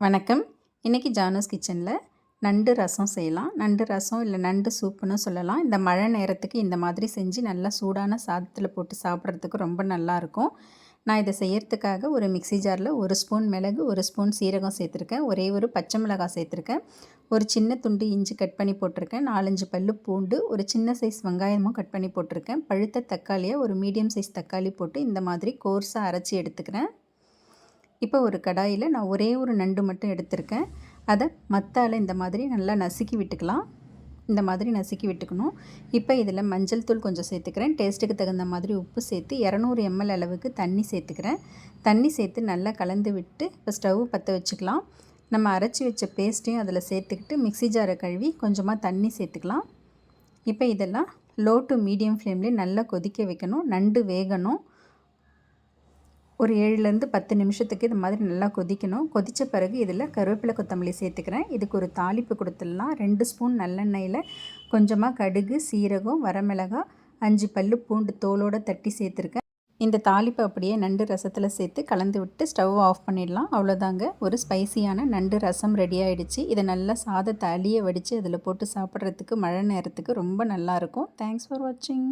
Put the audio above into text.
வணக்கம். இன்றைக்கி ஜானூஸ் கிச்சனில் நண்டு ரசம் செய்யலாம். நண்டு ரசம் இல்லை நண்டு சூப்புன்னு சொல்லலாம். இந்த மழை நேரத்துக்கு இந்த மாதிரி செஞ்சு நல்லா சூடான சாதத்தில் போட்டு சாப்பிட்றதுக்கு ரொம்ப நல்லாயிருக்கும். நான் இதை செய்யறதுக்காக ஒரு மிக்ஸி ஜாரில் 1 ஸ்பூன் மிளகு, 1 ஸ்பூன் சீரகம் சேர்த்துருக்கேன். ஒரே ஒரு பச்சை மிளகாய் சேர்த்துருக்கேன். ஒரு சின்ன துண்டு இஞ்சி கட் பண்ணி போட்டிருக்கேன். 4-5 பல்லு பூண்டு, ஒரு சின்ன சைஸ் வெங்காயமும் கட் பண்ணி போட்டிருக்கேன். பழுத்த தக்காளியை ஒரு மீடியம் சைஸ் தக்காளி போட்டு இந்த மாதிரி கோர்ஸாக அரைச்சி எடுத்துக்கிறேன். இப்போ ஒரு கடாயில் நான் ஒரே ஒரு நண்டு மட்டும் எடுத்திருக்கேன். அதை மத்தால் இந்த மாதிரி நல்லா நசுக்கி விட்டுக்கலாம். இந்த மாதிரி நசுக்கி விட்டுக்கணும். இப்போ இதில் மஞ்சள் தூள் கொஞ்சம் சேர்த்துக்கிறேன். டேஸ்ட்டுக்கு தகுந்த மாதிரி உப்பு சேர்த்து 200 ml அளவுக்கு தண்ணி சேர்த்துக்கிறேன். தண்ணி சேர்த்து நல்லா கலந்து விட்டு இப்போ ஸ்டவ் பற்ற வச்சுக்கலாம். நம்ம அரைச்சி வச்ச பேஸ்ட்டையும் அதில் சேர்த்துக்கிட்டு மிக்ஸி ஜாரை கழுவி கொஞ்சமாக தண்ணி சேர்த்துக்கலாம். இப்போ இதெல்லாம் லோ டு மீடியம் ஃப்ளேம்லேயே நல்லா கொதிக்க வைக்கணும். நண்டு வேகணும். ஒரு 7லேருந்து 10 நிமிஷத்துக்கு இது மாதிரி நல்லா கொதிக்கணும். கொதித்த பிறகு இதில் கருவேப்பிலை கொத்தமல்லி சேர்த்துக்கிறேன். இதுக்கு ஒரு தாளிப்பு கொடுத்துடலாம். 2 ஸ்பூன் நல்லெண்ணெயில் கொஞ்சமாக கடுகு, சீரகம், வரமிளகாய், 5 பல்லு பூண்டு தோலோடு தட்டி சேர்த்துருக்கேன். இந்த தாளிப்பு அப்படியே நண்டு ரசத்தில் சேர்த்து கலந்து விட்டு ஸ்டவ் ஆஃப் பண்ணிடலாம். அவ்வளோதாங்க, ஒரு ஸ்பைசியான நண்டு ரசம் ரெடி ஆகிடுச்சு. இதை நல்லா சாதத்தை அழிய வடித்து அதில் போட்டு சாப்பிட்றதுக்கு மழை நேரத்துக்கு ரொம்ப நல்லாயிருக்கும். தேங்க்ஸ் ஃபார் வாட்சிங்.